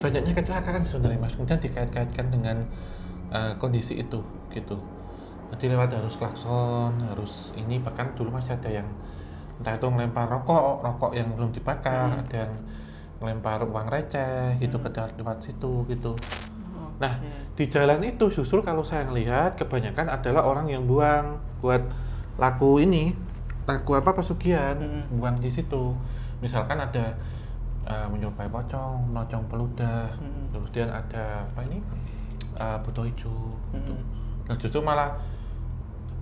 banyaknya kecelakaan sebenarnya Mas, kemudian dikait-kaitkan dengan kondisi itu gitu. Jadi lewat harus klakson, harus ini, bahkan dulu masih ada yang entah itu ngelempar rokok yang belum dibakar, ada yang ngelempar uang receh gitu ke lewat situ gitu. Nah, di jalan itu justru kalau saya ngelihat kebanyakan adalah orang yang buang buat laku pesugihan, buang di situ. Misalkan ada menyerupai pocong, melocong peludah, kemudian ada buto hijau gitu. Nah, justru malah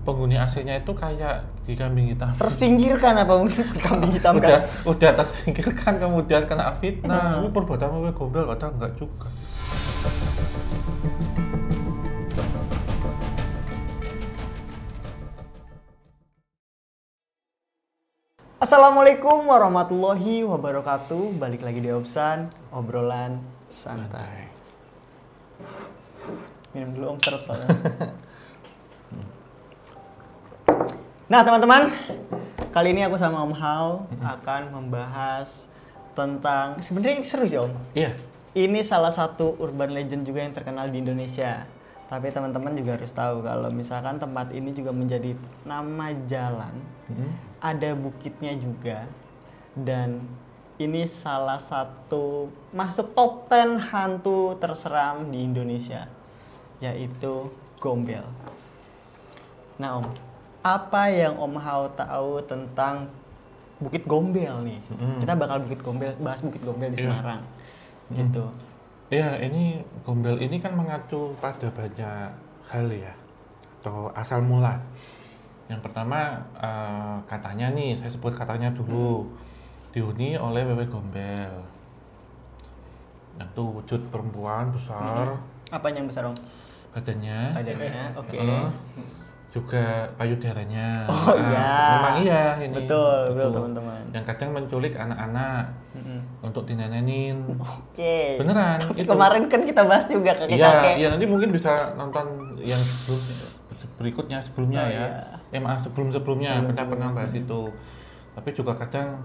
penghuni aslinya itu kayak di kambing hitam. Tersingkirkan apa mungkin kambing hitam kan? Udah tersingkirkan, kemudian kena fitnah. Ini perbuatan wewe gombel, padahal enggak juga. Assalamualaikum warahmatullahi wabarakatuh. Balik lagi di Obsan, obrolan santai. Minum dulu Om, seret soalnya. Nah teman-teman, kali ini aku sama Om Hao akan membahas tentang, sebenarnya ini seru sih Om. Iya. Ini salah satu urban legend juga yang terkenal di Indonesia. Tapi teman-teman juga harus tahu kalau misalkan tempat ini juga menjadi nama jalan, ada bukitnya juga, dan ini salah satu masuk top 10 hantu terseram di Indonesia, yaitu Gombel. Nah Om, apa yang Om Hao tahu tentang Bukit Gombel nih? Kita bakal bahas Bukit Gombel di Semarang, gitu. Iya, ini Gombel ini kan mengacu pada banyak hal ya, atau asal mula. Yang pertama katanya nih, saya sebut katanya dulu, dihuni oleh wewe Gombel. Itu wujud perempuan besar. Apanya yang besar Om? Badannya, oke. juga payudaranya. Oh iya. Memang iya ini. Betul teman-teman. Yang kadang menculik anak-anak untuk dinenenin. Oke. Beneran. Itu. Kemarin kan kita bahas juga kakek-kakek. Iya, nanti mungkin bisa nonton yang sebelumnya ya. Maaf, sebelumnya kita pernah bahas itu. Tapi juga kadang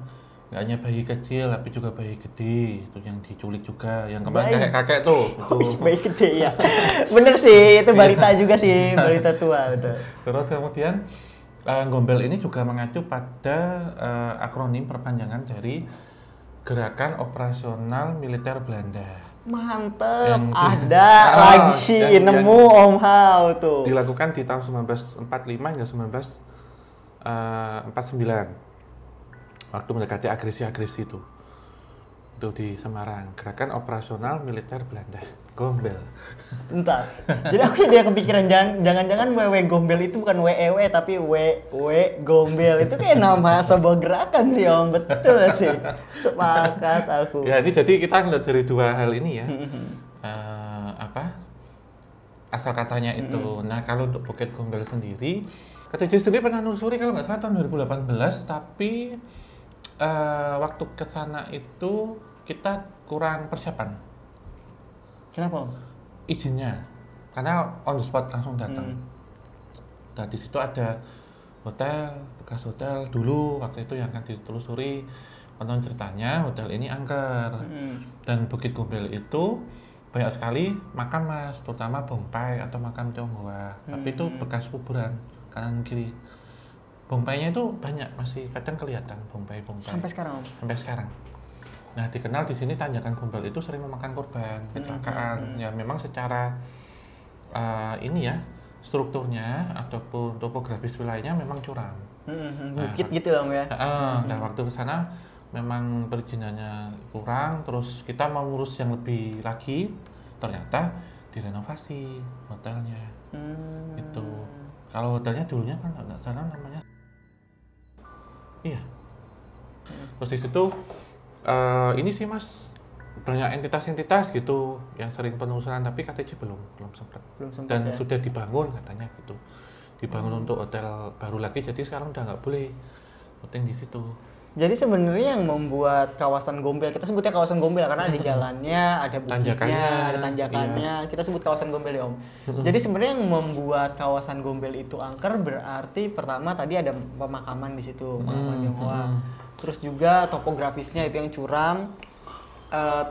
nggak hanya bayi kecil, tapi juga bayi gede itu yang diculik juga. Yang kemarin kakek tuh. Itu. Bayi gede ya. Bener sih, itu balita juga sih, balita tua. Betul. Terus kemudian Gombel ini juga mengacu pada akronim perpanjangan dari Gerakan Operasional Militer Belanda. Mantep, ada lagi nemu Om Hao tuh. Dilakukan di tahun 1945 hingga 1949. Waktu mendekati agresi-agresi itu di Semarang, Gerakan Operasional Militer Belanda, Gombel. Entar, jadi aku jadi kepikiran jangan-jangan WW Gombel itu bukan WEW tapi WW Gombel, itu kayak nama sebuah gerakan sih Om, betul sih. Sepakat aku. Ya, ini jadi kita ngeliat dari dua hal ini ya. Asal katanya itu. Nah, kalau untuk Bukit Gombel sendiri, KTJ sendiri pernah nelusuri kalau nggak salah tahun 2018, tapi waktu ke sana itu kita kurang persiapan. Kenapa? Izinnya, karena on the spot langsung datang. Nah, di situ ada bekas hotel dulu waktu itu yang akan ditelusuri. Konon ceritanya hotel ini angker, dan Bukit Gombel itu banyak sekali makam Mas, terutama bongpai atau makam Tionghoa. Tapi itu bekas kuburan kanan kiri. Bongpainya itu banyak, masih kadang kelihatan bongpai. Sampai sekarang Om? Sampai sekarang. Nah, dikenal di sini Tanjakan Gombel itu sering memakan korban kecelakaan. Ya memang secara strukturnya ataupun topografis wilayahnya memang curam. Bukit gitu loh ya. Nah, waktu ke sana memang perizinannya kurang, terus kita mau ngurus yang lebih lagi, ternyata direnovasi hotelnya. Itu. Kalau hotelnya dulunya kan nggak salah namanya. Iya. Terus di situ ini sih Mas, banyak entitas-entitas gitu yang sering penelusuran, tapi KTJ belum sempat. Dan ya? Sudah dibangun katanya gitu. Dibangun untuk hotel baru lagi, jadi sekarang udah nggak boleh syuting di situ. Jadi sebenarnya yang membuat kawasan Gombel, kita sebutnya kawasan Gombel karena ada jalannya, ada bukitnya, ada tanjakannya. Iya. Kita sebut kawasan Gombel ya Om. Jadi sebenarnya yang membuat kawasan Gombel itu angker berarti pertama tadi ada pemakaman di situ, pemakaman Tionghoa. Terus juga topografisnya itu yang curam.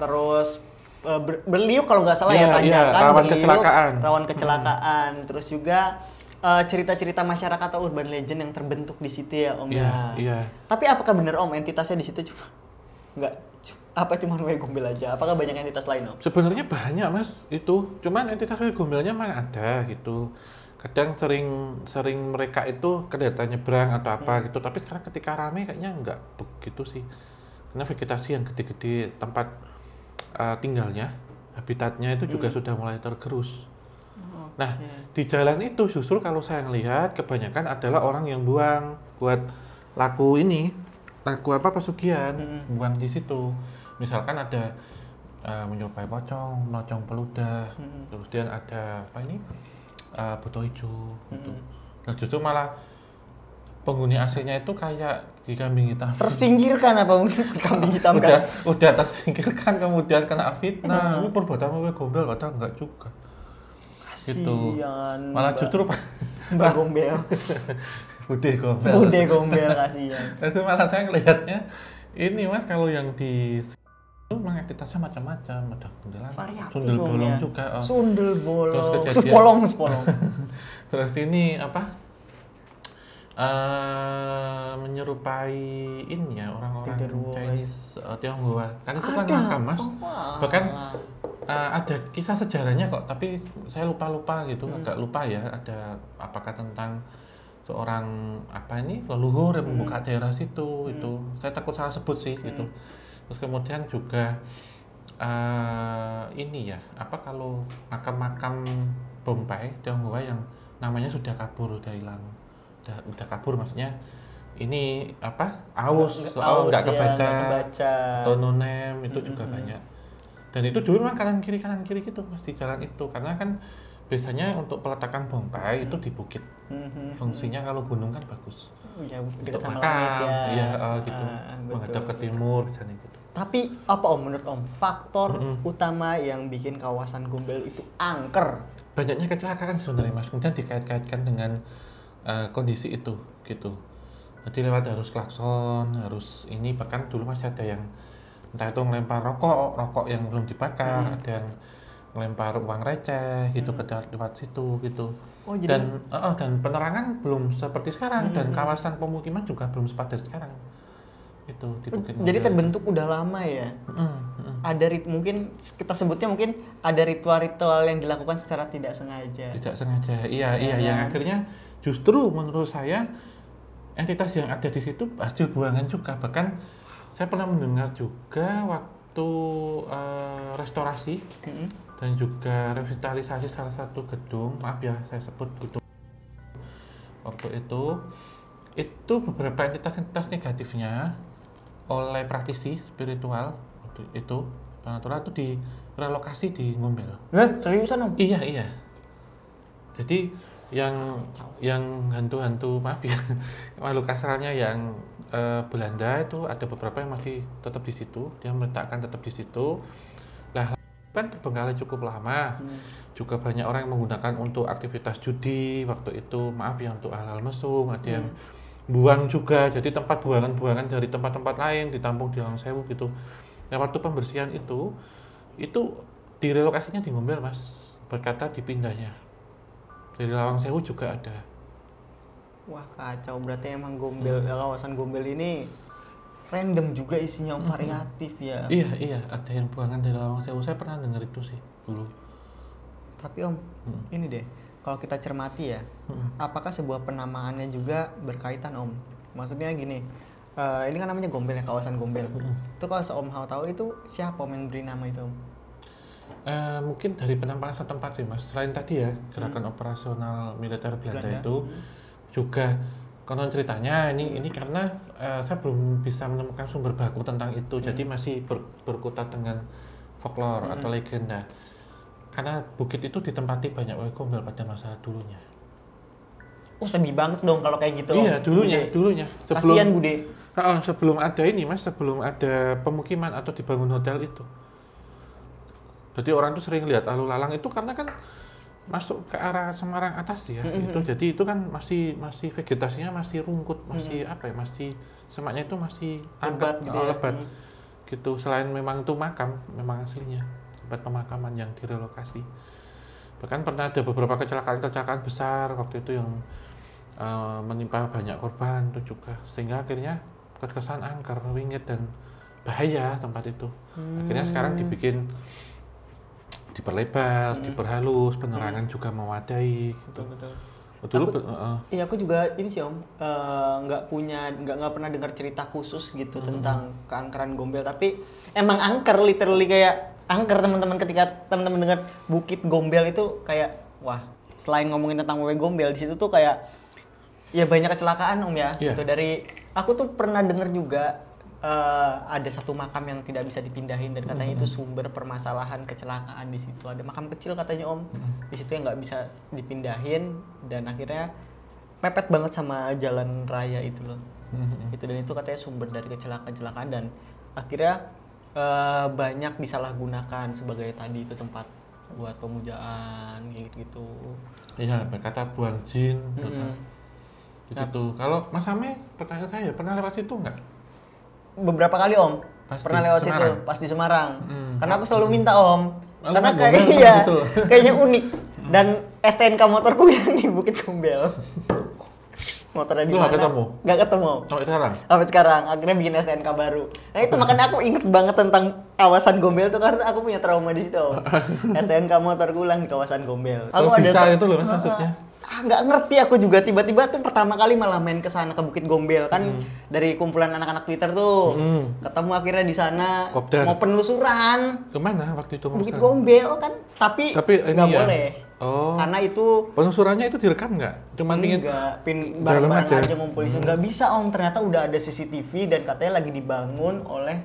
Terus berliuk kalau nggak salah ya, tanjakan rawan berliuk, kecelakaan. rawan kecelakaan. Terus juga cerita-cerita masyarakat atau urban legend yang terbentuk di situ ya Om ya. Iya. Tapi apakah benar Om entitasnya di situ cuma nggak apa cuma W Gombel aja? Apakah banyak entitas lain Om? Sebenarnya banyak Mas itu, cuman entitas gombelnya mana ada gitu. Kadang sering mereka itu kelihatan nyebrang atau apa gitu, tapi sekarang ketika rame kayaknya nggak begitu sih. Karena vegetasi yang gede-gede tempat tinggalnya, habitatnya itu juga sudah mulai tergerus. Nah, di jalan itu justru kalau saya ngelihat kebanyakan adalah orang yang buang buat laku apa pesugihan, buang di situ. Misalkan ada menyerupai pocong, melocong peludah, kemudian ada apa ini buto hijau, gitu. Nah, justru malah penghuni aslinya itu kayak di kambing hitam. Tersingkirkan apa mungkin kambing hitam kan? Udah tersingkirkan kemudian kena fitnah. Ini perbuatan W Gombel padahal enggak juga. Gitu. Malah justru Mbak Gombel. Bude Gombel kasihan. Itu malah saya ngelihatnya ini Mas, kalau yang di itu memang aktivitasnya macam-macam, ada kuntilanak, sundel bolong ya. Juga. Sundel bolong. Terus kejadian. Sepolong. Terus ini apa? Menyerupai ini ya orang-orang Chinese Tionghoa. Kan itu kan makam Mas. Bahkan ada kisah sejarahnya kok, tapi saya lupa gitu, agak lupa ya. Ada apakah tentang seorang apa ini leluhur yang membuka daerah situ itu. Saya takut salah sebut sih gitu. Terus kemudian juga ini ya, apa kalau makam-makam Bombay Tionghoa yang namanya sudah kabur, udah hilang, udah kabur maksudnya ini apa nggak kebaca atau nonem itu juga banyak. Dan itu dulu memang kanan kiri gitu Mas di jalan itu, karena kan biasanya untuk peletakan bonsai itu di bukit. Fungsinya kalau gunung kan bagus. Ya, untuk makam, gitu. Menghadap ke timur misalnya gitu. Tapi apa Om menurut Om faktor utama yang bikin kawasan Gombel itu angker? Banyaknya kecelakaan sebenarnya Mas, kemudian dikait-kaitkan dengan kondisi itu gitu. Jadi lewat harus klakson, harus ini, bahkan dulu masih ada yang entah itu ngelempar rokok yang belum dibakar, ada yang ngelempar uang receh gitu ke lewat situ gitu. Oh, jadi... dan penerangan belum seperti sekarang, dan kawasan pemukiman juga belum sepadat sekarang. Itu di Bukit Gombel. Jadi terbentuk udah lama ya. Ada mungkin kita sebutnya mungkin ada ritual-ritual yang dilakukan secara tidak sengaja. Tidak sengaja, iya yang akhirnya justru menurut saya entitas yang ada di situ hasil buangan juga. Bahkan saya pernah mendengar juga waktu restorasi dan juga revitalisasi salah satu gedung, maaf ya saya sebut gedung waktu itu beberapa entitas negatifnya oleh praktisi spiritual waktu itu supernatural itu direlokasi di Gombel. Seriusan Om? Iya. Jadi yang hantu-hantu, maaf ya, makhluk asalnya yang Belanda itu ada beberapa yang masih tetap di situ, dia meletakkan tetap di situ. Lah kan terbengkalai cukup lama. Juga banyak orang yang menggunakan untuk aktivitas judi waktu itu, maaf ya, untuk hal-hal mesum, ada yang buang juga, jadi tempat buangan dari tempat-tempat lain ditampung di Lawang Sewu gitu. Nah waktu pembersihan itu direlokasinya di Gombel Mas, berkata dipindahnya dari Lawang Sewu juga ada. Wah kacau, berarti emang Gombel, kawasan Gombel ini random juga isinya, variatif ya. Iya, ada yang buangan dari Lawang Sewu, saya pernah dengar itu sih dulu. Tapi Om, ini deh, kalau kita cermati ya, apakah sebuah penamaannya juga berkaitan Om? Maksudnya gini, ini kan namanya Gombel ya, kawasan Gombel. Itu kalau Om Hao tahu itu siapa Om yang beri nama itu Om? Mungkin dari penampakan setempat sih Mas. Selain tadi ya gerakan operasional militer Belanda itu juga konon ceritanya ini karena saya belum bisa menemukan sumber baku tentang itu, jadi masih berkutat dengan folklore atau legenda. Karena bukit itu ditempati banyak W Gombel pada masa dulunya. Oh sedih banget dong kalau kayak gitu. Iya dulunya. Kasian Bude. Sebelum ada ini Mas, sebelum ada pemukiman atau dibangun hotel itu. Jadi orang tuh sering lihat lalu lalang itu karena kan masuk ke arah Semarang atas ya. Itu jadi itu kan masih vegetasinya masih rungkut, masih masih semaknya itu masih lebat gitu. Lebat. Gitu. Selain memang itu makam, memang aslinya tempat pemakaman yang direlokasi. Bahkan pernah ada beberapa kecelakaan besar waktu itu yang menimpa banyak korban itu juga, sehingga akhirnya terkesan angker, wingit dan bahaya tempat itu. Akhirnya sekarang diperlebar, diperhalus, penerangan juga memadai. Gitu. Betul. Dulu, Iya, aku juga ini sih Om, nggak pernah dengar cerita khusus gitu tentang keangkeran Gombel, tapi emang angker, literally kayak angker teman-teman. Ketika teman-teman dengar Bukit Gombel itu kayak wah, selain ngomongin tentang wewe Gombel, di situ tuh kayak ya banyak kecelakaan Om ya. Iya. Gitu. Dari aku tuh pernah dengar juga ada satu makam yang tidak bisa dipindahin dan katanya itu sumber permasalahan kecelakaan di situ. Ada makam kecil katanya Om, di situ yang nggak bisa dipindahin dan akhirnya mepet banget sama jalan raya itu loh. Itu, dan itu katanya sumber dari kecelakaan dan akhirnya banyak disalahgunakan sebagai tadi itu tempat buat pemujaan gitu. Iya, kata buang jin. Gitu. Kalau Mas Ame, pertanyaan saya, pernah lewat situ nggak? Beberapa kali Om, Pas pernah di lewat Semarang? situ pas di Semarang. Karena aku selalu minta Om, karena Gombel kayak tempat iya, itu. kayaknya unik. Dan STNK motorku yang di Bukit Gombel. Motornya di Lu mana? nggak ketemu? Nggak ketemu. Sampai sekarang? Sampai sekarang, akhirnya bikin STNK baru. Nah itu makanya aku inget banget tentang kawasan Gombel tuh karena aku punya trauma di situ. Om. STNK motorku ulang di kawasan Gombel. Kalau bisa itu loh Mas maksudnya. Nggak ngerti aku juga, tiba-tiba tuh pertama kali malah main ke sana ke Bukit Gombel kan dari kumpulan anak-anak Twitter tuh ketemu akhirnya di sana Kopdar. mau penelusuran Kemana waktu itu? Bukit Gombel kan tapi ini nggak ya. boleh Oh. karena itu Penelusurannya itu direkam nggak? Cuman pingin enggak dalam bareng-bareng aja. aja ngumpul di situ. Nggak bisa Om, ternyata udah ada CCTV dan katanya lagi dibangun oleh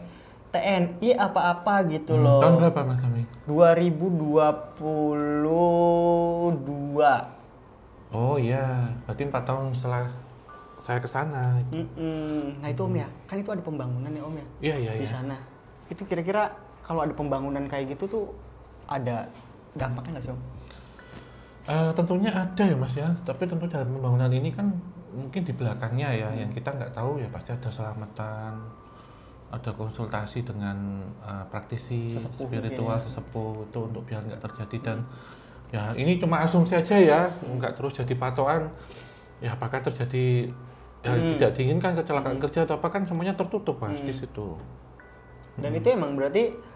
TNI apa-apa gitu loh. Tahun berapa Mas Ami? 2022. Oh iya, berarti 4 tahun setelah saya ke sana. Nah itu Om ya, kan itu ada pembangunan ya Om ya Iya. di sana. Itu kira-kira kalau ada pembangunan kayak gitu tuh ada dampaknya nggak sih Om? Tentunya ada ya Mas ya, tapi tentu dalam pembangunan ini kan mungkin di belakangnya ya, yang kita nggak tahu ya pasti ada selamatan, ada konsultasi dengan praktisi, Sesepuh spiritual, mungkin ya. sesepuh itu untuk biar nggak terjadi dan ya ini cuma asumsi aja ya, nggak terus jadi patokan. Ya apakah terjadi tidak diinginkan kecelakaan kerja atau apa kan semuanya tertutup Mas di situ. Dan itu emang berarti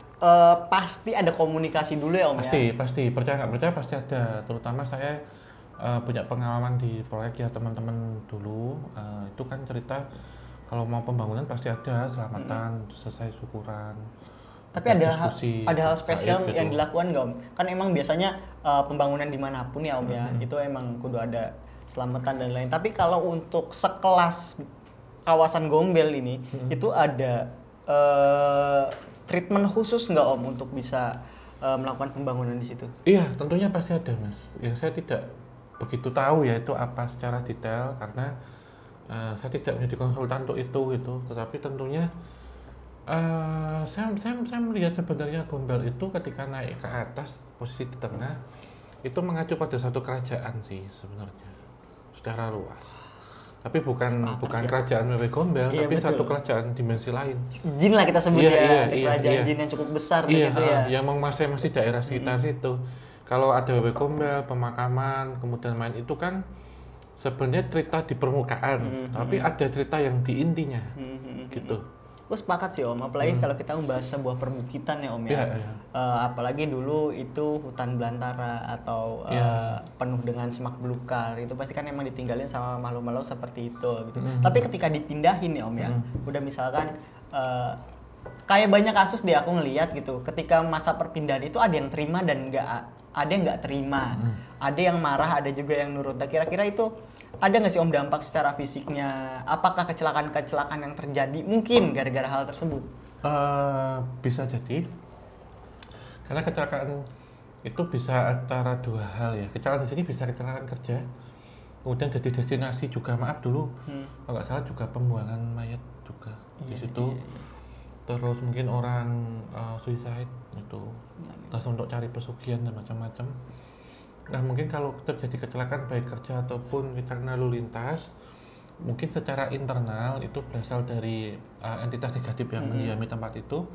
pasti ada komunikasi dulu ya Om ya? Pasti, percaya nggak percaya pasti ada. Terutama saya punya pengalaman di proyek ya teman-teman dulu, itu kan cerita kalau mau pembangunan pasti ada selamatan, selesai syukuran. Tapi ada diskusi, hal spesial gitu. yang dilakukan nggak Om? Kan emang biasanya pembangunan dimanapun ya Om ya, itu emang kudu ada selamatan dan lain. Tapi kalau untuk sekelas kawasan Gombel ini, itu ada treatment khusus nggak Om untuk bisa melakukan pembangunan di situ? Iya, tentunya pasti ada Mas. Yang saya tidak begitu tahu ya itu apa secara detail karena saya tidak menjadi konsultan untuk itu gitu. Tetapi tentunya saya melihat sebenarnya Gombel itu ketika naik ke atas posisi di tengah itu mengacu pada satu kerajaan sih sebenarnya secara luas. Tapi bukan kerajaan Wewe Gombel, Iya, tapi betul. satu kerajaan dimensi lain. Jin lah kita sebut ada kerajaan iya. jin yang cukup besar di situ ya. Yang menguasai masih daerah sekitar situ. Kalau ada Wewe Gombel, pemakaman, kemudian main itu kan sebenarnya cerita di permukaan, tapi ada cerita yang di intinya, gitu. Gue sepakat sih Om, apalagi kalau kita membahas sebuah perbukitan ya Om ya. Iya. Apalagi dulu itu hutan belantara atau penuh dengan semak belukar, itu pasti kan emang ditinggalin sama makhluk-makhluk seperti itu gitu. Tapi ketika dipindahin ya Om ya, udah misalkan kayak banyak kasus deh aku ngelihat gitu, ketika masa perpindahan itu ada yang terima dan ada yang nggak terima, ada yang marah, ada juga yang nurut. Nah, kira-kira itu ada nggak sih Om dampak secara fisiknya? Apakah kecelakaan-kecelakaan yang terjadi mungkin gara-gara hal tersebut? Bisa jadi, karena kecelakaan itu bisa antara dua hal ya. Kecelakaan di sini bisa kecelakaan kerja, kemudian jadi destinasi juga. Maaf dulu, kalau nggak salah juga pembuangan mayat juga di situ. Terus mungkin orang suicide itu, terus untuk cari pesugihan dan macam-macam. Nah mungkin kalau terjadi kecelakaan baik kerja ataupun karena lalu lintas, mungkin secara internal itu berasal dari entitas negatif yang mendiami tempat itu,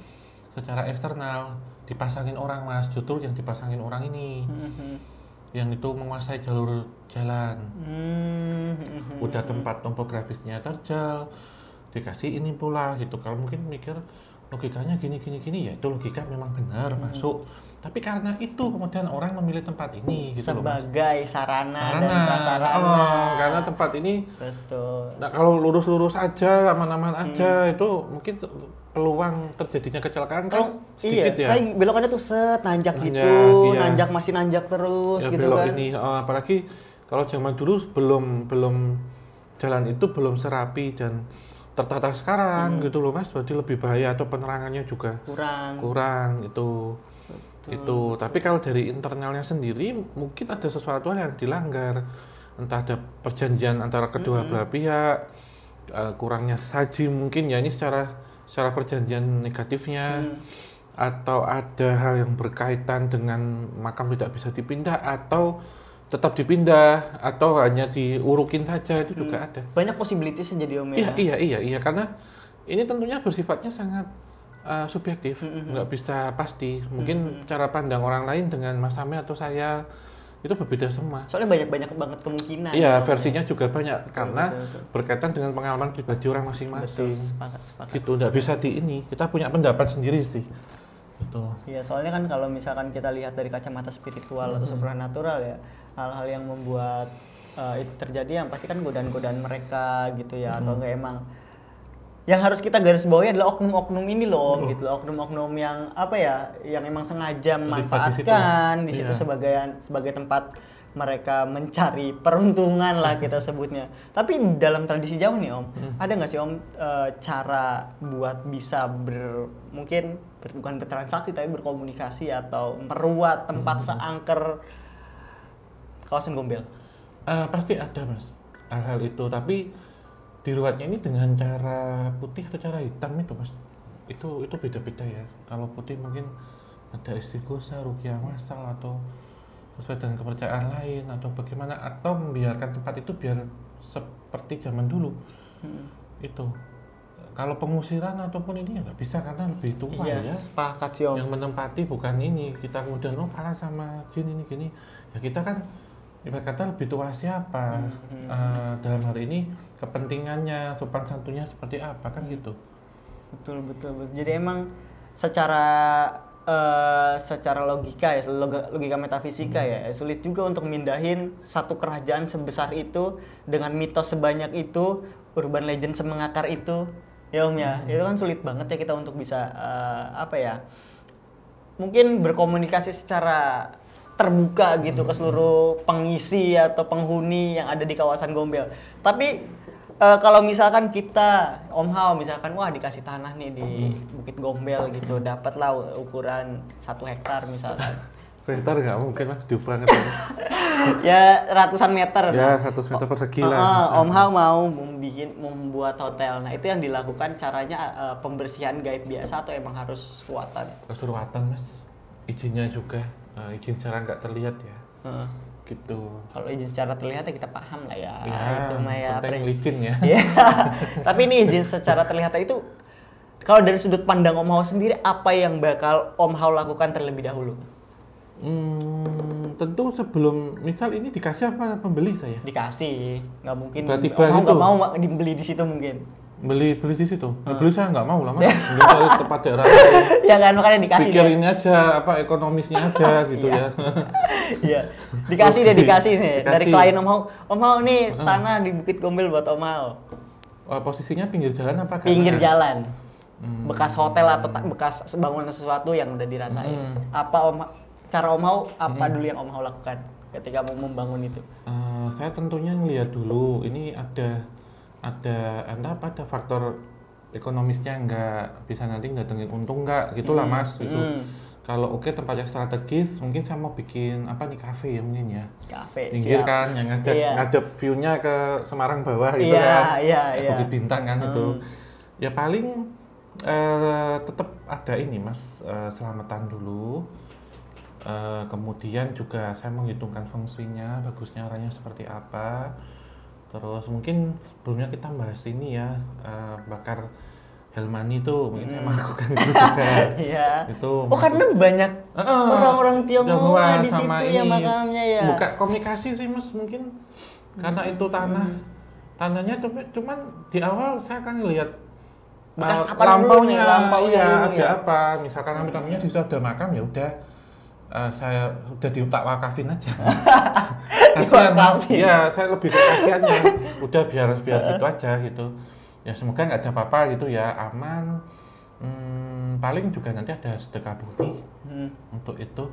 secara eksternal dipasangin orang mas, justru yang dipasangin orang ini yang itu menguasai jalur jalan. Udah tempat topografisnya terjal, dikasih ini pula gitu. Kalau mungkin mikir logikanya gini ya itu logika memang benar masuk. Tapi karena itu kemudian orang memilih tempat ini gitu sebagai sarana dan prasarana. Karena tempat ini betul. Nah, kalau lurus-lurus aja, aman-aman aja itu mungkin peluang terjadinya kecelakaan kan sedikit ya. Kayak belokannya tuh nanjak gitu, iya. Nanjak masih nanjak terus ya, gitu belok kan. Ini apalagi kalau zaman dulu belum jalan itu belum serapi dan tertata sekarang gitu loh mas, berarti lebih bahaya atau penerangannya juga kurang itu. Itu tapi kalau dari internalnya sendiri mungkin ada sesuatu yang dilanggar, entah ada perjanjian antara kedua belah pihak, kurangnya saji mungkin ya, ini secara perjanjian negatifnya, atau ada hal yang berkaitan dengan makam tidak bisa dipindah atau tetap dipindah atau hanya diurukin saja, itu juga ada banyak possibilities jadi om ya. Iya karena ini tentunya bersifatnya sangat subjektif, nggak bisa pasti. Mungkin cara pandang orang lain dengan Mas Ame atau saya itu berbeda semua. Soalnya banyak banget kemungkinan. Iya, versinya juga banyak karena berkaitan dengan pengalaman pribadi orang masing-masing. Sepakat. Gitu, nggak bisa kita punya pendapat sendiri sih. Gitu. Iya, soalnya kan kalau misalkan kita lihat dari kacamata spiritual atau supranatural ya, hal-hal yang membuat itu terjadi yang pasti kan godaan-godaan mereka gitu ya, atau enggak emang yang harus kita garis bawahi adalah oknum-oknum ini loh, gitu, oknum-oknum yang apa ya, yang emang sengaja memanfaatkan di situ sebagai tempat mereka mencari peruntungan lah kita sebutnya. Tapi dalam tradisi Jawa nih om, ada nggak sih om cara buat bisa bukan bertransaksi tapi berkomunikasi atau meruat tempat seangker kawasan Gombel? Pasti ada mas hal-hal itu, tapi diruatnya ini dengan cara putih atau cara hitam itu mas, itu beda-beda ya. Kalau putih mungkin ada istighosa, ruqyah massal atau sesuai dengan kepercayaan lain atau bagaimana, atau membiarkan tempat itu biar seperti zaman dulu. Itu kalau pengusiran ataupun ini ya nggak bisa karena lebih tua ya. Sepakat sih om. Yang menempati bukan ini, kita kemudian kalah sama jin ini gini ya, kita kan ibarat kata lebih tua siapa, dalam hari ini kepentingannya, sopan santunnya seperti apa kan gitu. Betul. Jadi emang secara logika ya, logika metafisika ya, sulit juga untuk mindahin satu kerajaan sebesar itu dengan mitos sebanyak itu, urban legend semengakar itu, ya om ya. Itu kan sulit banget ya kita untuk bisa mungkin berkomunikasi secara terbuka gitu ke seluruh pengisi atau penghuni yang ada di kawasan Gombel. Tapi kalau misalkan kita Om Hao misalkan dikasih tanah nih di Bukit Gombel gitu, dapatlah ukuran 1 hektar misalkan. Hektar nggak mungkin mas, jauh banget. Ya ratusan meter. Ya 100 meter persegi lah. Om Hao mau membuat hotel. Nah itu yang dilakukan caranya pembersihan gaib biasa atau emang harus ruatan? Harus ruatan mas, izinnya juga. Izin secara nggak terlihat ya, gitu. Kalau izin secara terlihat ya kita paham lah ya. Itu mah ya. Penting licin ya. Tapi ini izin secara terlihat itu, kalau dari sudut pandang Om Hao sendiri, apa yang bakal Om Hao lakukan terlebih dahulu? Tentu sebelum misal ini dikasih apa pembeli saya? Dikasih, nggak mungkin. Tiba-tiba Om Hao nggak mau dibeli di situ mungkin. Beli di situ. Beli saya nggak mau lah mas. Beli dari tempat daerah. Ya kan makanya dikasih. Pikir ini aja ekonomisnya aja gitu ya. Iya. Dikasih nih dari klien Om Hao. Om Hao nih tanah di Bukit Gombel buat Om Hao. Posisinya pinggir jalan apa kan? Pinggir jalan. Bekas hotel atau bekas bangunan sesuatu yang udah diratain. Cara Om Hao apa dulu yang Om Hao lakukan ketika mau membangun itu? Saya tentunya ngelihat dulu ini ada faktor ekonomisnya nggak bisa nanti ndatengin untung nggak gitulah mas itu. Kalau tempatnya strategis mungkin saya mau bikin kafe ya mungkin ya, kafe pinggir kan yang ngadep view-nya ke Semarang bawah gitu kan, Bukit Bintang kan itu ya. Paling tetap ada ini mas, selamatan dulu, kemudian juga saya menghitungkan fungsinya, bagusnya arahnya seperti apa. Terus mungkin sebelumnya kita bahas ini ya, bakar Helmani tuh mungkin saya melakukan itu juga. Iya. Itu Oh karena banyak orang-orang Tionghoa di sama situ ini, ya makamnya ya. buka komunikasi sih Mas mungkin karena itu tanahnya cuman di awal saya kan lihat bekas apa dulu nih, lampaunya iya, dulu ada ya. apa misalkan amit-amitnya di situ ada makam ya udah saya udah diutak wakafin aja. Kasihan Mas, iya saya lebih ke kasihannya. Udah biar gitu aja gitu. Ya semoga nggak ada apa-apa gitu ya, aman. Paling juga nanti ada sedekah bumi untuk itu.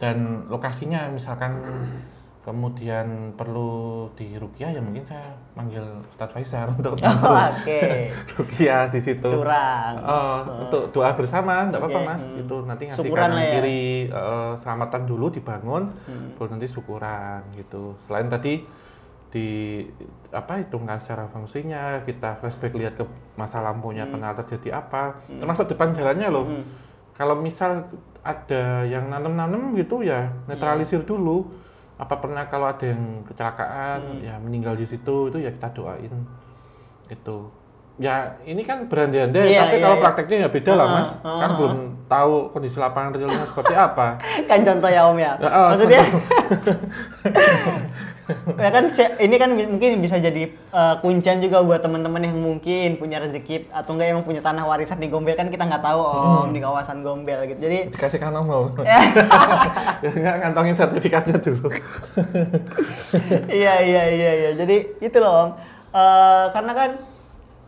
Dan lokasinya misalkan kemudian perlu diruqyah ya mungkin saya manggil Ustadz Faizar untuk ruqyah di situ. Curang. Untuk doa bersama, enggak apa-apa Mas. Itu nanti ngasih syukuran kanan ya. kiri selamatan dulu dibangun, baru nanti syukuran gitu. Selain tadi hitungkan secara fungsinya, kita flashback lihat ke masa lampunya pernah terjadi apa, termasuk depan jalannya loh. Kalau misal ada yang nanem gitu ya netralisir dulu. Apa pernah kalau ada yang kecelakaan ya meninggal di situ itu ya kita doain itu. Ya ini kan berandai-andai tapi kalau prakteknya ya beda lah Mas. Kan belum tahu kondisi lapangan realnya seperti apa. Kan contoh ya Om ya. Maksudnya ya kan ini kan mungkin bisa jadi kuncian juga buat teman-teman yang mungkin punya rezeki atau enggak yang punya tanah warisan di Gombel, kan kita nggak tahu Om di kawasan Gombel gitu. Jadi dikasihkan nomor. Nggak ngantongin sertifikatnya dulu. Iya. Jadi itu loh Om. Karena kan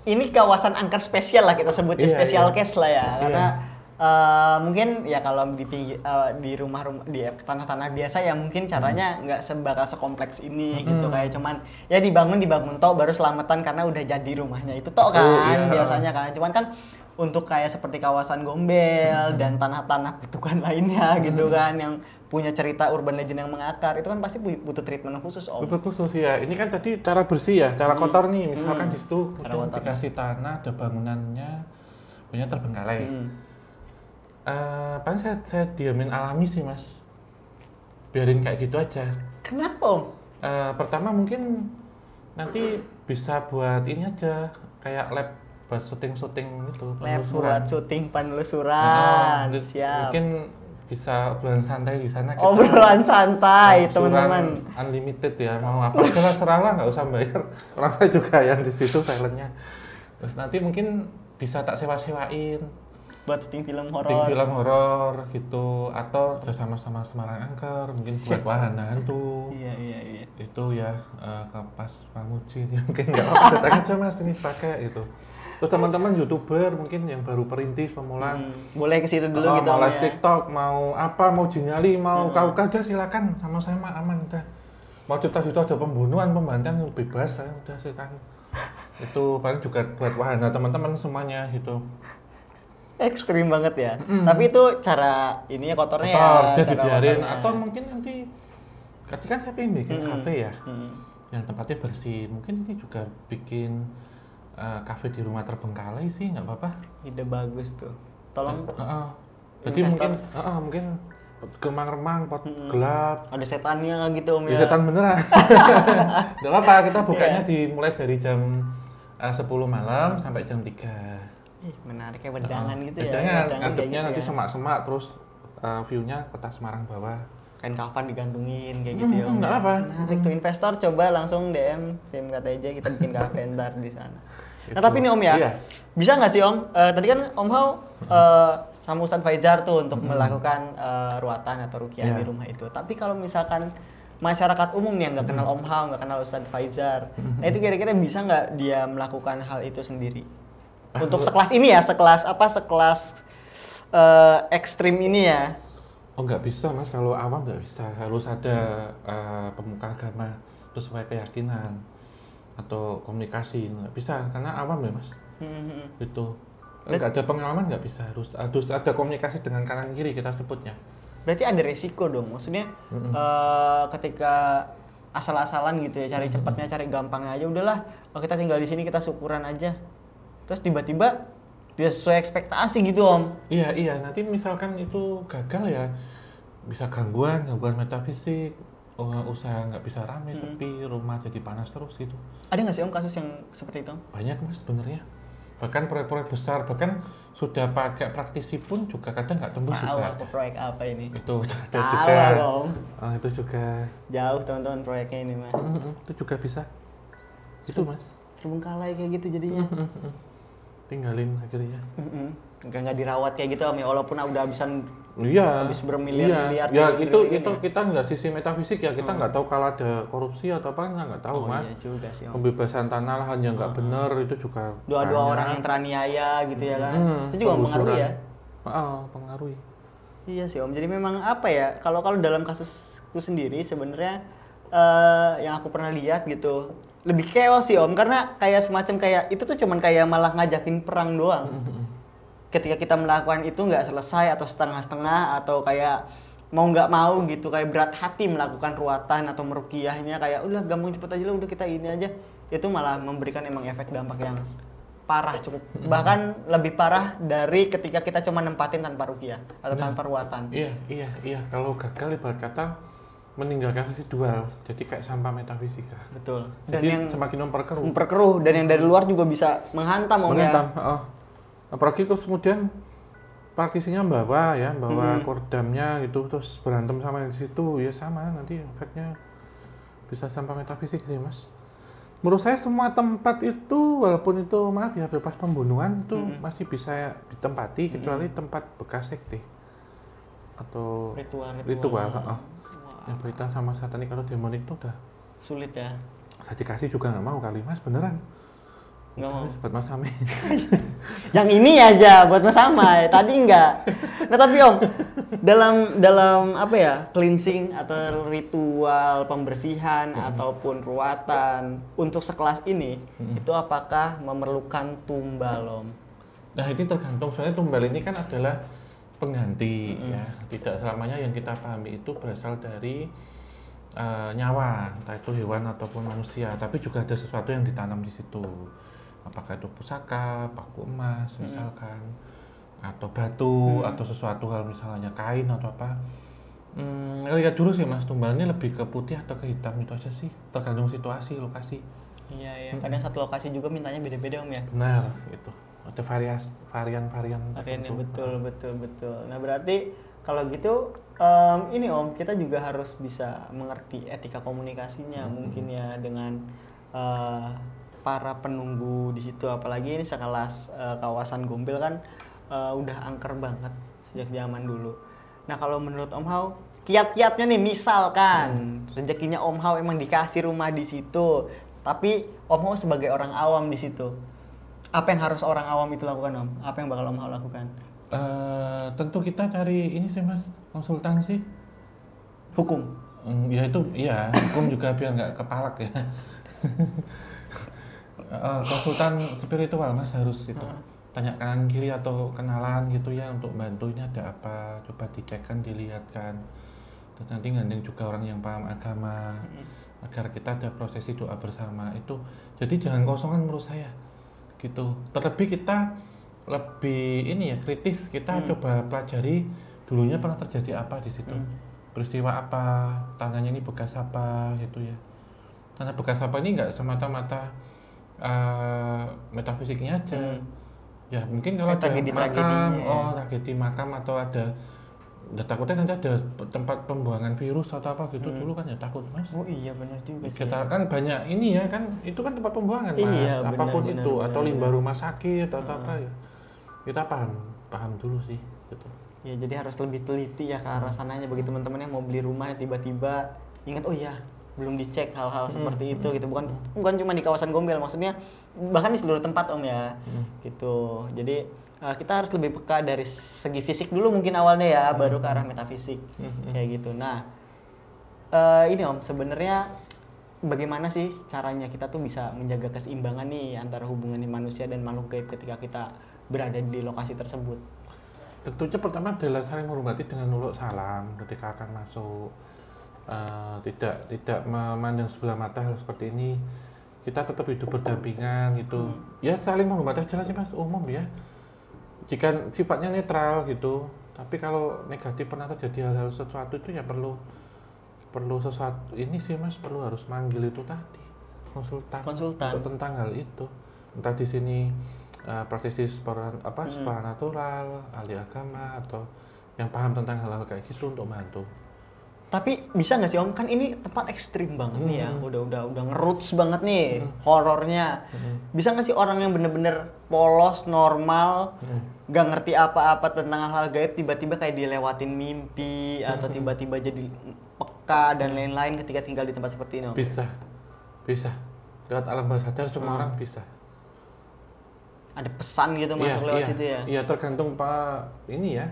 ini kawasan angker spesial lah kita sebutnya, special case lah ya. Karena mungkin ya kalau di rumah-rumah di tanah-tanah biasa ya mungkin caranya nggak bakal sekompleks ini gitu, kayak cuman ya dibangun toh baru selamatan karena udah jadi rumahnya itu toh kan biasanya kan. Cuman kan untuk kayak seperti kawasan Gombel dan tanah-tanah bentukan lainnya gitu kan yang punya cerita urban legend yang mengakar, itu kan pasti butuh treatment khusus Om. Butuh khusus ya. Ini kan tadi cara bersih ya, cara kotor nih. Misalkan di situ dikasih tanah, ada bangunannya punya terbengkalai. Paling saya diamin alami sih Mas, biarin kayak gitu aja. Kenapa Om? Pertama mungkin nanti bisa buat ini aja kayak lab buat syuting itu, penelusuran. Buat syuting penelusuran. Siap. Mungkin bisa obrolan santai di sana. Obrolan santai teman-teman. Unlimited ya, mau apa aja serahlah, nggak usah bayar. Orang saya juga yang di situ talentnya. Terus nanti mungkin bisa tak sewa-sewain buat syuting film horor. Syuting film horor gitu, atau bersama-sama Semarang Angker mungkin buat wahana hantu. Iya. Itu ya Kapas Pramuji mungkin nggak apa-apa, datang aja Mas ini pakai itu. Terus teman-teman YouTuber mungkin yang baru perintis pemula boleh ke situ dulu gitu mau live TikTok, mau apa, mau jingali, mau kauka, silakan sama saya mah aman udah. Mau cerita-cerita ada pembunuhan, pembantaian bebas saya udah silakan. Itu paling juga buat wahana teman-teman semuanya gitu. Ekstrim banget ya. Tapi itu cara ininya kotornya ya. Jadi biarin atau mungkin nanti kan saya pengen bikin kafe ya. Yang tempatnya bersih. Mungkin ini juga bikin kafe di rumah terbengkalai sih nggak apa-apa. Ide bagus tuh. Tolong. Jadi mungkin remang-remang, pot gelap. Ada setannya gitu Om ya. Setan beneran. Nggak apa-apa, kita bukanya dimulai dari jam 10 malam sampai jam 3. Menarik kayak wedangan gitu ya. Wedangan, ngadepnya nanti semak-semak terus view-nya kota Semarang bawah. Kain kafan digantungin kayak gitu ya Om. Nggak apa. Menarik tuh, investor coba langsung DM tim KTJ, kita bikin kafe ntar di sana. Nah tapi nih Om ya, bisa nggak sih Om? Tadi kan Om Hao sama Ustadz Faizar tuh untuk melakukan ruatan atau ruqyah di rumah itu. Tapi kalau misalkan masyarakat umum nih yang nggak kenal Om Hao, nggak kenal Ustadz Faizar, nah itu kira-kira bisa nggak dia melakukan hal itu sendiri? Untuk sekelas ini ya, sekelas ekstrim ini ya? Oh nggak bisa Mas, kalau awam nggak bisa, harus ada pemuka agama sesuai keyakinan atau komunikasi, nggak bisa karena awam ya Mas. Itu nggak ada pengalaman, nggak bisa, harus ada komunikasi dengan kanan kiri kita sebutnya. Berarti ada resiko dong, maksudnya ketika asal-asalan gitu ya, cari cepatnya, cari gampangnya aja, udahlah kita tinggal di sini, kita syukuran aja, terus tiba-tiba tidak sesuai ekspektasi gitu Om. Iya, nanti misalkan itu gagal ya bisa gangguan metafisik, usaha nggak bisa rame, sepi, rumah jadi panas terus gitu. Ada nggak sih Om kasus yang seperti itu? Banyak Mas sebenarnya. Bahkan proyek-proyek besar, bahkan sudah pakai praktisi pun juga kadang nggak tembus Tahu juga. aku proyek apa ini? Itu ada Tahu juga. Om. Itu juga. Jauh teman-teman proyeknya ini mah. Itu juga bisa. Itu Mas. Terbengkalai kayak gitu jadinya. Tinggalin akhirnya. Nggak dirawat kayak gitu Om ya, walaupun udah Iya. habis bermiliar-miliar. Ya itu ya. kita nggak sisi metafisik ya, kita nggak tahu kalau ada korupsi atau apa, nggak tahu Mas. Iya juga sih Om. Pembebasan tanah lahan yang nggak benar itu juga Dua-dua banyak. orang yang teraniaya gitu ya kan. Itu juga mempengaruhi ya. Pengaruhi. Iya sih Om. Jadi memang apa ya? Kalau dalam kasusku sendiri sebenarnya yang aku pernah lihat gitu lebih chaos sih Om, karena kayak semacam kayak itu tuh cuman kayak malah ngajakin perang doang. Ketika kita melakukan itu nggak selesai atau setengah-setengah atau kayak mau nggak mau gitu kayak berat hati melakukan ruatan atau meruqyahnya kayak udah gampang cepet aja lah udah kita ini aja, itu malah memberikan emang efek dampak yang parah cukup, bahkan lebih parah dari ketika kita cuma nempatin tanpa ruqyah atau tanpa ruatan. Iya. Kalau gagal ibarat kata meninggalkan residual, jadi kayak sampah metafisika. Betul. Dan Jadi yang semakin memperkeruh. dan yang dari luar juga bisa menghantam Om ya. Apalagi kemudian praktisinya bawa kordamnya gitu, terus berantem sama yang di situ, ya sama nanti efeknya bisa sampah metafisik sih Mas. Menurut saya semua tempat itu walaupun itu maaf ya bebas pembunuhan itu masih bisa ditempati kecuali tempat bekas sekte atau ritual. Yang berkaitan sama satanik atau demonik itu udah Sulit ya. saya dikasih juga nggak mau kali Mas, beneran. Nggak mau. Buat Mas Ame. Yang ini aja buat Mas Amai, tadi enggak. Nah tapi Om, dalam apa ya, cleansing atau ritual pembersihan ataupun ruatan untuk sekelas ini, itu apakah memerlukan tumbal Om? Nah ini tergantung, soalnya tumbal ini kan adalah pengganti ya. Tidak selamanya yang kita pahami itu berasal dari nyawa, entah itu hewan ataupun manusia, tapi juga ada sesuatu yang ditanam di situ. Apakah itu pusaka, paku emas misalkan, atau batu, atau sesuatu hal misalnya kain atau apa. Lihat dulu sih Mas, tumbal ini lebih ke putih atau ke hitam itu aja sih, tergantung situasi, lokasi. Iya, kadang satu lokasi juga mintanya beda-beda Om ya. Benar, itu. Ada varian-varian. Variannya betul. Nah berarti kalau gitu ini Om, kita juga harus bisa mengerti etika komunikasinya mungkin ya dengan para penunggu di situ, apalagi ini sekelas kawasan Gombel kan udah angker banget sejak zaman dulu. Nah kalau menurut Om Hao, kiat-kiatnya nih misalkan rezekinya Om Hao emang dikasih rumah di situ, tapi Om Hao sebagai orang awam di situ, apa yang harus orang awam itu lakukan Om? Apa yang bakal Om Hao lakukan? Tentu kita cari ini sih Mas, konsultansi Hukum. Ya itu iya, hukum juga biar nggak kepalak ya. Konsultan spiritual Mas harus itu. Tanya kanan kiri atau kenalan gitu ya untuk bantu ini ada apa, coba dicekkan, dilihatkan. Terus nanti gandeng juga orang yang paham agama agar kita ada prosesi doa bersama itu. Jadi jangan kosongan menurut saya gitu. Terlebih kita lebih ini ya kritis, kita coba pelajari dulunya pernah terjadi apa di situ, peristiwa apa, tanahnya ini bekas apa gitu ya. Tanah bekas apa ini nggak semata-mata metafisiknya aja. Ya mungkin kalau ada makam, tragedi makam atau ada takutnya nanti ada tempat pembuangan virus atau apa gitu dulu kan ya takut Mas. Oh iya benar juga sih. Kita kan banyak ini ya kan, itu kan tempat pembuangan Mas. Iya, Apapun benar, itu benar, atau limbah rumah sakit atau apa ya. Kita paham dulu sih gitu. Ya jadi harus lebih teliti ya ke arah sananya bagi teman-teman yang mau beli rumah tiba-tiba ingat oh ya belum dicek hal-hal seperti itu gitu, bukan cuma di kawasan Gombel, maksudnya bahkan di seluruh tempat Om ya gitu. Jadi kita harus lebih peka dari segi fisik dulu mungkin awalnya ya, baru ke arah metafisik kayak gitu. Nah ini Om, sebenarnya bagaimana sih caranya kita tuh bisa menjaga keseimbangan nih antara hubungan manusia dan makhluk gaib ketika kita berada di lokasi tersebut? Tentunya pertama adalah saling menghormati dengan nuluk salam ketika akan masuk. Tidak memandang sebelah mata hal seperti ini. Kita tetap hidup berdampingan gitu. Ya saling menghormati aja sih Mas, umum ya. Jika sifatnya netral gitu. Tapi kalau negatif pernah terjadi hal-hal sesuatu itu ya perlu sesuatu ini sih Mas, perlu harus manggil itu tadi konsultan. Untuk tentang hal itu. Entah di sini praktisi supranatural, ahli agama atau yang paham tentang hal-hal kayak gitu untuk bantu. Tapi bisa nggak sih Om? Kan ini tempat ekstrim banget nih ya, udah ngeruts banget nih horornya. Bisa nggak sih orang yang bener-bener polos, normal, nggak ngerti apa-apa tentang hal-hal gaib, tiba-tiba kayak dilewatin mimpi atau tiba-tiba jadi peka dan lain-lain ketika tinggal di tempat seperti ini Om? Bisa. Lewat alam bawah sadar semua orang bisa. Ada pesan gitu masuk lewat situ ya? Iya, tergantung Pak ini ya.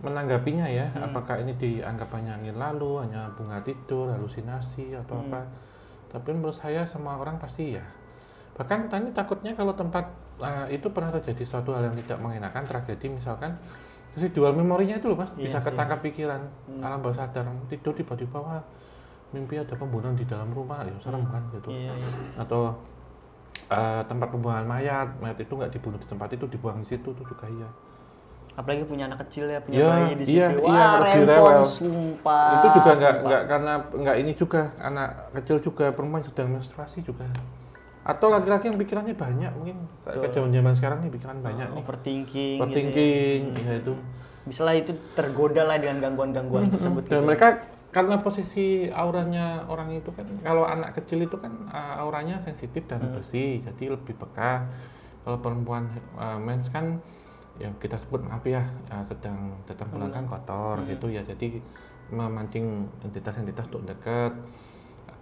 Menanggapinya ya, apakah ini dianggap hanya angin lalu, hanya bunga tidur, halusinasi atau apa. Tapi menurut saya semua orang pasti ya. Bahkan tadi takutnya kalau tempat itu pernah terjadi suatu hal yang tidak mengenakan, tragedi misalkan residual memorinya itu loh Mas, bisa ketangkap pikiran alam bawah sadar, tidur tiba-tiba wah mimpi ada pembunuhan di dalam rumah, ya serem kan gitu. Atau tempat pembuangan mayat itu nggak dibunuh di tempat itu, dibuang di situ, itu juga iya. Apalagi punya anak kecil ya, punya bayi di situ. Wah, rempong, sumpah. Itu juga nggak karena nggak ini juga, anak kecil juga, perempuan sedang menstruasi juga. Atau laki-laki yang pikirannya banyak, mungkin ke zaman sekarang nih pikiran banyak nih. Overthinking gitu ya itu. Misalnya itu tergoda lah dengan gangguan-gangguan tersebut. Dan mereka karena posisi auranya orang itu kan, kalau anak kecil itu kan auranya sensitif dan bersih, jadi lebih peka. Kalau perempuan mens kan yang kita sebut maaf ya, sedang datang bulan kan kotor gitu ya, jadi memancing entitas-entitas untuk dekat.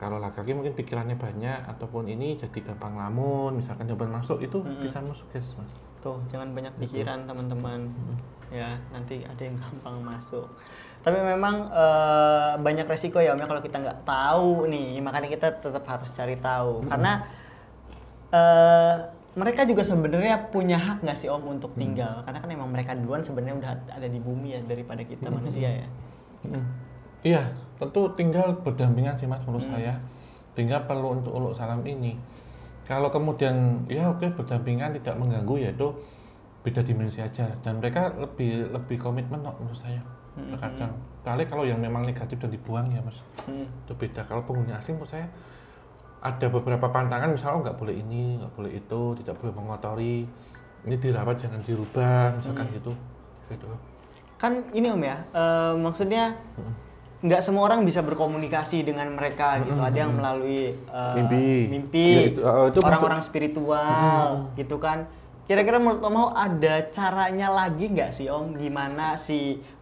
Kalau laki-laki mungkin pikirannya banyak ataupun ini jadi gampang lamun, misalkan jawaban masuk itu bisa masuk guys Mas. Tuh jangan banyak pikiran teman-teman, ya nanti ada yang gampang masuk. Tapi memang banyak resiko ya Om ya kalau kita nggak tahu nih, makanya kita tetap harus cari tahu karena mereka juga sebenarnya punya hak nggak sih Om untuk tinggal? Karena kan emang mereka duluan sebenarnya udah ada di bumi ya daripada kita manusia ya. Iya, tentu tinggal berdampingan sih Mas menurut saya. Sehingga perlu untuk uluk salam ini. Kalau kemudian ya oke berdampingan tidak mengganggu ya itu beda dimensi aja dan mereka lebih komitmen menurut saya. Terkadang kali kalau yang memang negatif dan dibuang ya Mas. Itu beda. Kalau penghuni asing menurut saya ada beberapa pantangan, misalnya nggak boleh ini, nggak boleh itu, tidak boleh mengotori, ini dirawat jangan dirubah, misalkan gitu. Kan ini Om ya, maksudnya nggak semua orang bisa berkomunikasi dengan mereka gitu. Ada yang melalui mimpi, ya, itu orang-orang spiritual gitu kan. Kira-kira menurut Om ada caranya lagi nggak sih Om? Gimana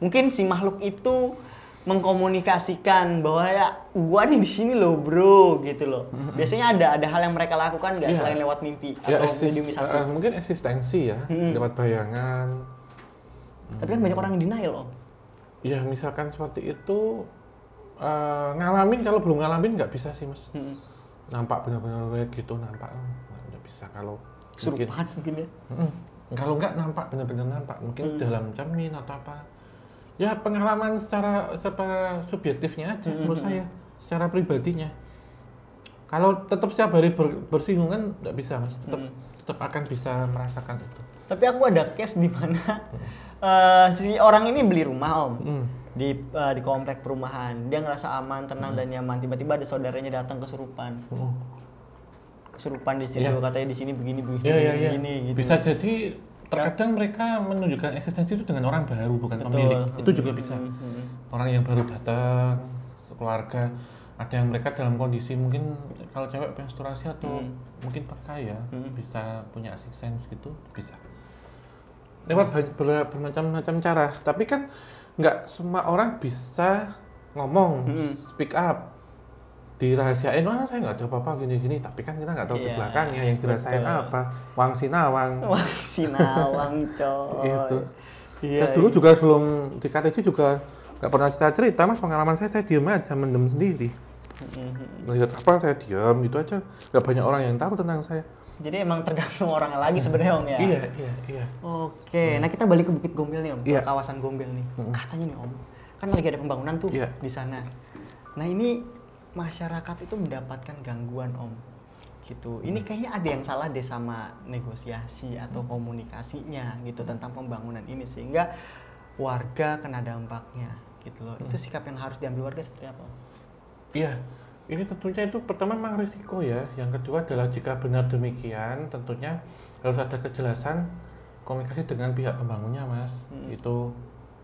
mungkin si makhluk itu mengkomunikasikan bahwa ya gua nih di sini loh bro gitu loh. Biasanya ada hal yang mereka lakukan nggak selain lewat mimpi atau mediumisasi? Mungkin eksistensi ya, lewat bayangan. Tapi kan banyak orang yang denial Om. Ya misalkan seperti itu ngalamin, kalau belum ngalamin nggak bisa sih Mas. Nampak benar-benar gitu, nampak nggak bisa kalau kesurupan mungkin ya. Kalau nggak nampak benar-benar nampak, mungkin dalam cermin atau apa. Ya pengalaman secara subjektifnya aja menurut saya, secara pribadinya. Kalau tetap setiap hari bersinggungan nggak bisa Mas, tetap akan bisa merasakan itu. Tapi aku ada case di mana si orang ini beli rumah Om di komplek perumahan, dia ngerasa aman, tenang dan nyaman. Tiba-tiba ada saudaranya datang kesurupan. Kesurupan di situ, katanya di sini begini gitu. Bisa jadi terkadang mereka menunjukkan eksistensi itu dengan orang baru, bukan pemilik. Itu juga bisa. Orang yang baru datang, keluarga, ada yang mereka dalam kondisi mungkin kalau cewek menstruasi atau mungkin perkaya, bisa punya sixth sense gitu, bisa. Lewat bermacam-macam cara. Tapi kan nggak semua orang bisa ngomong, speak up, dirahasiain, saya nggak ada apa-apa gini-gini, tapi kan kita nggak tahu di belakangnya yang dirasain apa, wang sinawang coy. Itu. Saya dulu juga sebelum di KTJ juga nggak pernah cerita Mas, pengalaman saya diem aja, mendem sendiri. Melihat apa saya diam, itu aja, nggak banyak orang yang tahu tentang saya. Jadi emang tergantung orang lagi sebenarnya Om ya. Iya. Oke, nah kita balik ke Bukit Gombel nih Om, ke kawasan Gombel nih. Katanya nih Om, kan lagi ada pembangunan tuh di sana. Nah ini masyarakat itu mendapatkan gangguan Om gitu. Ini kayaknya ada yang salah deh sama negosiasi atau komunikasinya gitu tentang pembangunan ini sehingga warga kena dampaknya gitu loh. Itu sikap yang harus diambil warga seperti apa? Iya, ini tentunya itu pertama memang risiko ya. Yang kedua adalah jika benar demikian tentunya harus ada kejelasan komunikasi dengan pihak pembangunnya, Mas. Itu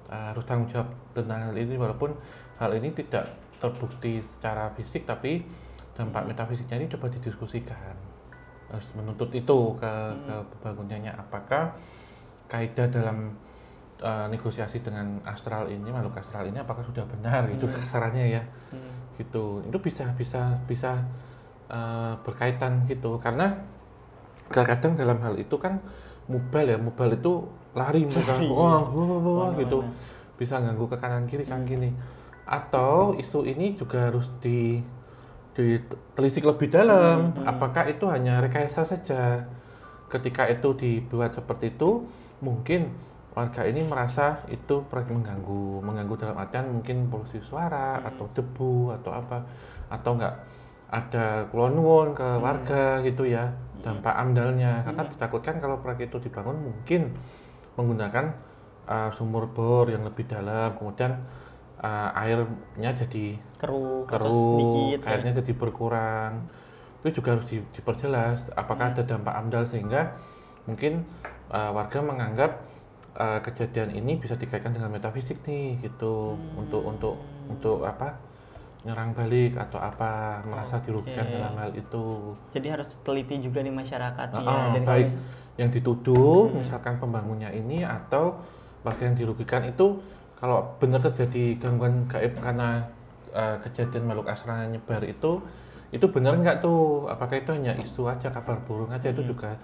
harus tanggung jawab tentang hal ini, walaupun hal ini tidak terbukti secara fisik, tapi dampak metafisiknya ini coba didiskusikan. Harus menuntut itu ke pembangunnya, apakah kaidah dalam negosiasi dengan astral ini, makhluk astral ini apakah sudah benar gitu kasarannya ya. Gitu. Itu bisa berkaitan gitu, karena kadang dalam hal itu kan mubal itu lari gitu, bisa ganggu ke kanan kiri kan gini. Atau isu ini juga harus ditelisik lebih dalam, apakah itu hanya rekayasa saja. Ketika itu dibuat seperti itu, mungkin warga ini merasa itu proyek mengganggu dalam artian mungkin polusi suara atau debu atau apa, atau enggak ada kulon-won ke warga gitu ya, dampak amdalnya, karena ditakutkan kalau proyek itu dibangun mungkin menggunakan sumur bor yang lebih dalam, kemudian airnya jadi keruh, airnya jadi berkurang. Itu juga harus diperjelas apakah ada dampak amdal, sehingga mungkin warga menganggap kejadian ini bisa dikaitkan dengan metafisik nih gitu, untuk apa, nyerang balik atau apa, merasa dirugikan dalam hal itu. Jadi harus teliti juga nih masyarakat dan baik yang dituduh misalkan pembangunnya ini atau warga yang dirugikan itu, kalau benar terjadi gangguan gaib karena kejadian makhluk astral nyebar itu benar nggak tuh, apakah itu hanya isu aja, kabar burung aja, itu juga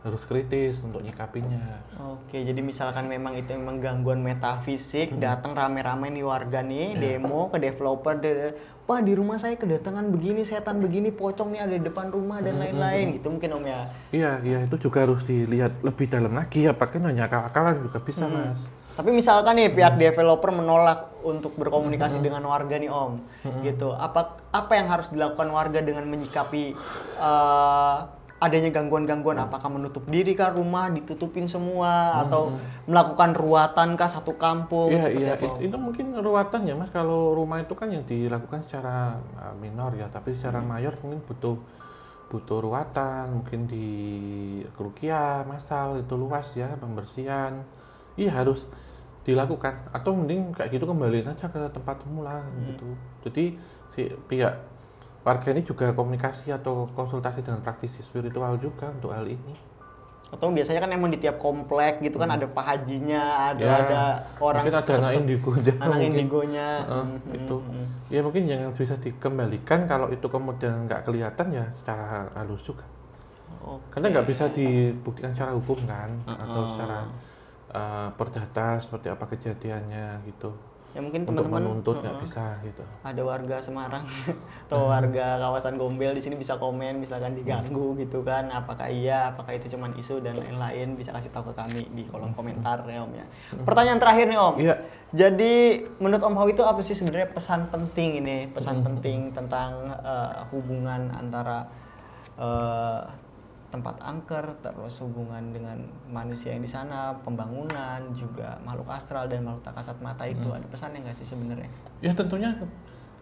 harus kritis untuk nyikapinya. Oke, jadi misalkan memang itu memang gangguan metafisik, datang rame-rame nih warga nih, demo ke developer, wah di rumah saya kedatangan begini, setan begini, pocong nih ada di depan rumah dan lain-lain gitu mungkin Om ya. Iya, itu juga harus dilihat lebih dalam lagi, apakah hanya akal-akalan juga bisa Mas. Tapi misalkan nih pihak developer menolak untuk berkomunikasi dengan warga nih Om, gitu. Apa yang harus dilakukan warga dengan menyikapi adanya gangguan-gangguan? Apakah menutup diri kah, rumah ditutupin semua, atau melakukan ruatan kah satu kampung? Iya, itu mungkin ruatan ya Mas. Kalau rumah itu kan yang dilakukan secara minor ya, tapi secara mayor mungkin butuh ruatan, mungkin di kerukiah massal itu luas ya, pembersihan. Iya harus dilakukan, atau mending kayak gitu kembaliin aja ke tempat semula gitu. Jadi si pihak warga ini juga komunikasi atau konsultasi dengan praktisi spiritual juga untuk hal ini. Atau biasanya kan emang di tiap komplek gitu kan ada pak hajinya, ada orang, mungkin ada anak indigonya, itu. Ya mungkin yang bisa dikembalikan kalau itu kemudian nggak kelihatan ya secara halus juga. Karena nggak bisa dibuktikan secara hukum kan, atau secara perdata seperti apa kejadiannya gitu. Ya mungkin untuk teman-teman menuntut nggak bisa gitu. Ada warga Semarang atau warga kawasan Gombel di sini bisa komen misalkan diganggu gitu kan, apakah itu cuma isu dan lain-lain, bisa kasih tahu ke kami di kolom komentar ya Om ya. Pertanyaan terakhir nih Om. Iya. Jadi menurut Om Hao itu apa sih sebenarnya pesan penting tentang hubungan antara tempat angker, terus hubungan dengan manusia yang di sana, pembangunan, juga makhluk astral dan makhluk tak kasat mata itu, ada pesannya nggak sih sebenarnya? Ya tentunya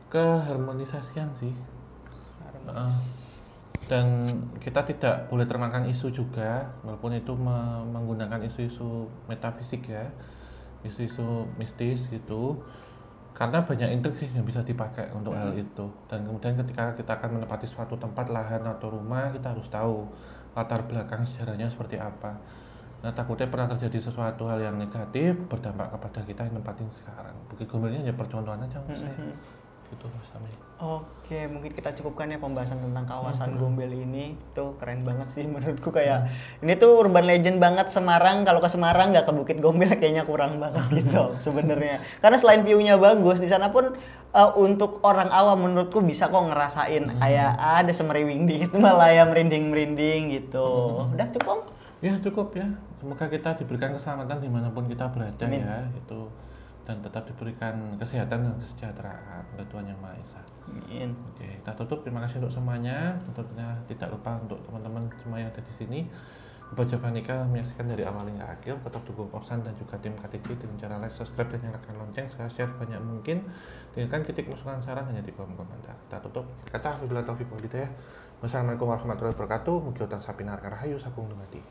keharmonisasian sih. Dan kita tidak boleh termakan isu juga, walaupun itu menggunakan isu-isu metafisik ya, isu-isu mistis gitu. Karena banyak intrik sih yang bisa dipakai untuk hal itu. Dan kemudian ketika kita akan menempati suatu tempat, lahan atau rumah, kita harus tahu latar belakang sejarahnya seperti apa. Nah takutnya pernah terjadi sesuatu hal yang negatif berdampak kepada kita yang nempatin sekarang. Bukit Gombel ini hanya percontohan aja menurut saya. Gitu Sami. Oke, mungkin kita cukupkan ya pembahasan tentang kawasan Gombel ini. Tuh keren banget sih menurutku, kayak ini tuh urban legend banget Semarang. Kalau ke Semarang nggak ke Bukit Gombel kayaknya kurang banget gitu sebenarnya. Karena selain view-nya bagus, di sana pun untuk orang awam menurutku bisa kok ngerasain kayak ada semeriwing dikit malah ya, merinding-merinding gitu. Udah cukup? Ya cukup ya. Semoga kita diberikan keselamatan dimanapun kita berada. Amin. Ya gitu. Dan tetap diberikan kesehatan dan kesejahteraan oleh Tuhan Yang Maha Esa. Amin. Oke, kita tutup. Terima kasih untuk semuanya. Tentunya tidak lupa untuk teman-teman semua yang ada di sini, Baca Panika menyaksikan dari awal hingga akhir. Tetap dukung Opsan dan juga tim KTC dengan cara like, subscribe, dan nyalakan lonceng, share banyak mungkin. Tinggalkan kritik, masukan, saran hanya di kolom komentar. Kita tutup. Kata wabillahi taufiq wal hidayah. Wassalamualaikum warahmatullahi wabarakatuh. Mugi utang sapi narka rahayu sakung dumati.